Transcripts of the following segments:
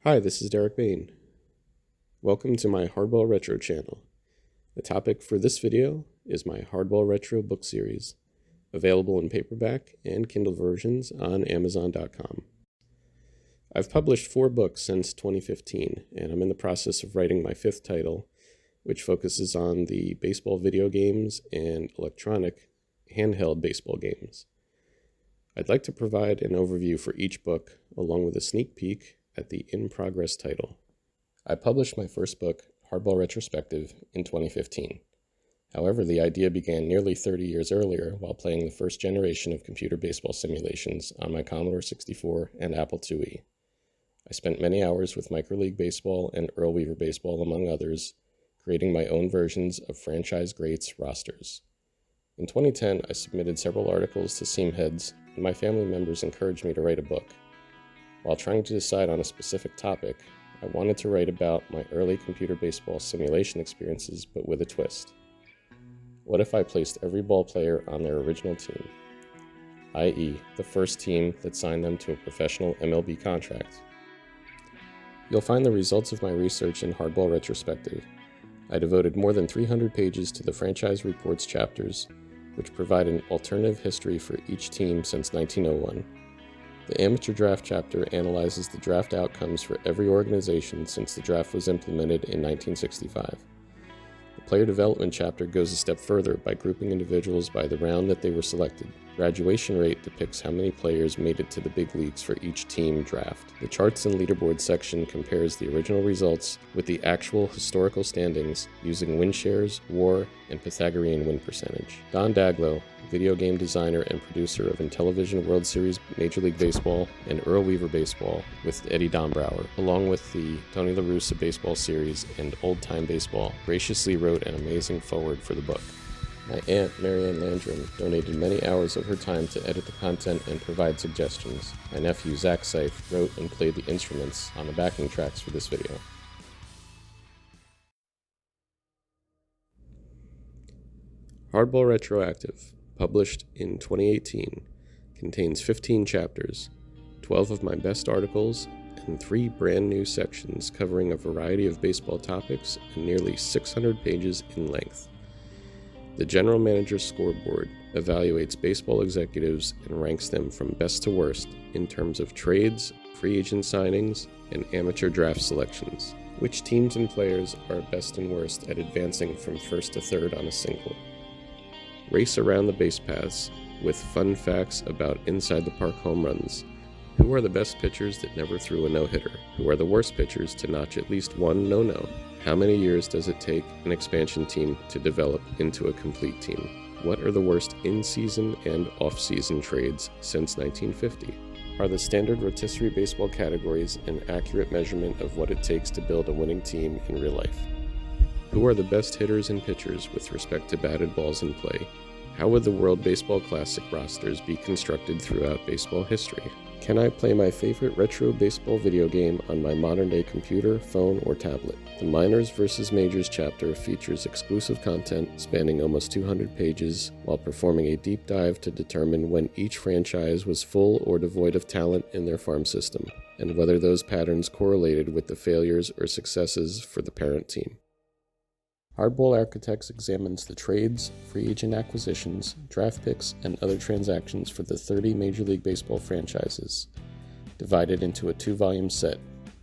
Hi, this is Derek Bain. Welcome to my Hardball Retro channel. The topic for this video is my Hardball Retro book series, available in paperback and Kindle versions on Amazon.com. I've published 4 books since 2015, and I'm in the process of writing my 5th title, which focuses on the baseball video games and electronic handheld baseball games. I'd like to provide an overview for each book, along with a sneak peek at the in-progress title. I published my first book, Hardball Retrospective, in 2015. However, the idea began nearly 30 years earlier while playing the first generation of computer baseball simulations on my Commodore 64 and Apple IIe. I spent many hours with Micro League Baseball and Earl Weaver Baseball, among others, creating my own versions of franchise greats rosters. In 2010, I submitted several articles to Handhelds, and my family members encouraged me to write a book. While trying to decide on a specific topic, I wanted to write about my early computer baseball simulation experiences, but with a twist. What if I placed every ball player on their original team, i.e., the first team that signed them to a professional MLB contract? You'll find the results of my research in Hardball Retrospective. I devoted more than 300 pages to the franchise reports chapters, which provide an alternative history for each team since 1901. The amateur draft chapter analyzes the draft outcomes for every organization since the draft was implemented in 1965. The player development chapter goes a step further by grouping individuals by the round that they were selected. Graduation rate depicts how many players made it to the big leagues for each team draft. The charts and leaderboard section compares the original results with the actual historical standings using win shares, WAR, and Pythagorean win percentage. Don Daglow, video game designer and producer of Intellivision World Series Major League Baseball and Earl Weaver Baseball with Eddie Dombrower, along with the Tony La Russa Baseball Series and Old Time Baseball, graciously wrote an amazing foreword for the book. My aunt, Marianne Landrum, donated many hours of her time to edit the content and provide suggestions. My nephew, Zack Seif, wrote and played the instruments on the backing tracks for this video. Hardball Retroactive, published in 2018, contains 15 chapters, 12 of my best articles, and 3 brand new sections covering a variety of baseball topics and nearly 600 pages in length. The General Manager's Scoreboard evaluates baseball executives and ranks them from best to worst in terms of trades, free agent signings, and amateur draft selections. Which teams and players are best and worst at advancing from first to third on a single? Race around the base paths with fun facts about inside the park home runs. Who are the best pitchers that never threw a no-hitter? Who are the worst pitchers to notch at least one no-no? How many years does it take an expansion team to develop into a complete team? What are the worst in-season and off-season trades since 1950? Are the standard rotisserie baseball categories an accurate measurement of what it takes to build a winning team in real life? Who are the best hitters and pitchers with respect to batted balls in play? How would the World Baseball Classic rosters be constructed throughout baseball history? Can I play my favorite retro baseball video game on my modern-day computer, phone, or tablet? The Minors vs. Majors chapter features exclusive content spanning almost 200 pages while performing a deep dive to determine when each franchise was full or devoid of talent in their farm system, and whether those patterns correlated with the failures or successes for the parent team. Hardball Architects examines the trades, free agent acquisitions, draft picks, and other transactions for the 30 Major League Baseball franchises, divided into a 2-volume set,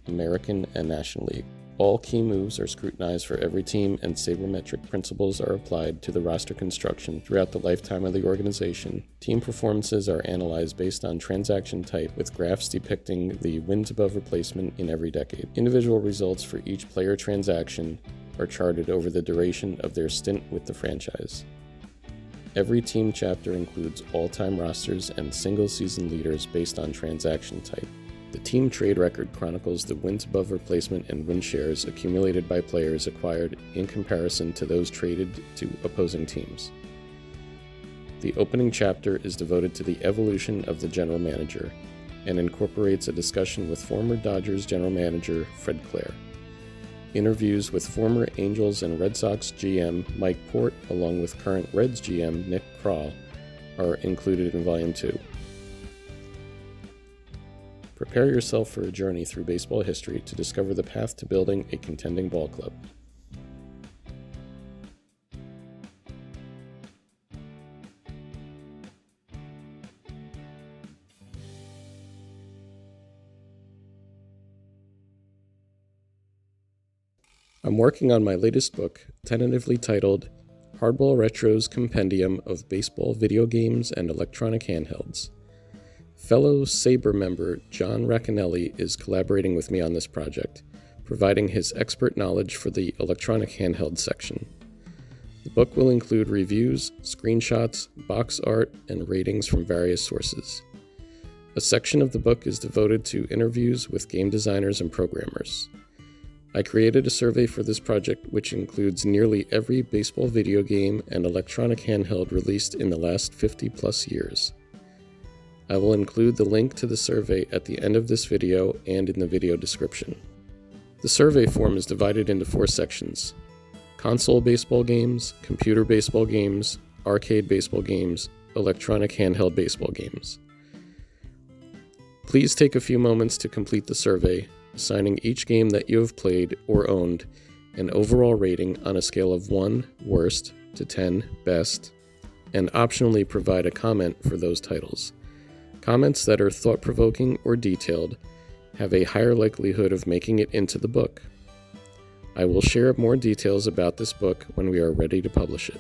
American and National League. All key moves are scrutinized for every team, and sabermetric principles are applied to the roster construction throughout the lifetime of the organization. Team performances are analyzed based on transaction type, with graphs depicting the wins above replacement in every decade. Individual results for each player transaction are charted over the duration of their stint with the franchise. Every team chapter includes all-time rosters and single-season leaders based on transaction type. The team trade record chronicles the wins above replacement and win shares accumulated by players acquired in comparison to those traded to opposing teams. The opening chapter is devoted to the evolution of the general manager and incorporates a discussion with former Dodgers general manager Fred Clare. Interviews with former Angels and Red Sox GM Mike Port, along with current Reds GM Nick Krall, are included in Volume 2. Prepare yourself for a journey through baseball history to discover the path to building a contending ball club. I'm working on my latest book, tentatively titled Hardball Retro's Compendium of Baseball Video Games and Electronic Handhelds. Fellow Sabre member John Racanelli is collaborating with me on this project, providing his expert knowledge for the electronic handheld section. The book will include reviews, screenshots, box art, and ratings from various sources. A section of the book is devoted to interviews with game designers and programmers. I created a survey for this project which includes nearly every baseball video game and electronic handheld released in the last 50+ years. I will include the link to the survey at the end of this video and in the video description. The survey form is divided into 4 sections: console baseball games, computer baseball games, arcade baseball games, electronic handheld baseball games. Please take a few moments to complete the survey, assigning each game that you have played or owned an overall rating on a scale of 1 worst to 10 best, and optionally provide a comment for those titles. Comments that are thought-provoking or detailed have a higher likelihood of making it into the book. I will share more details about this book when we are ready to publish it.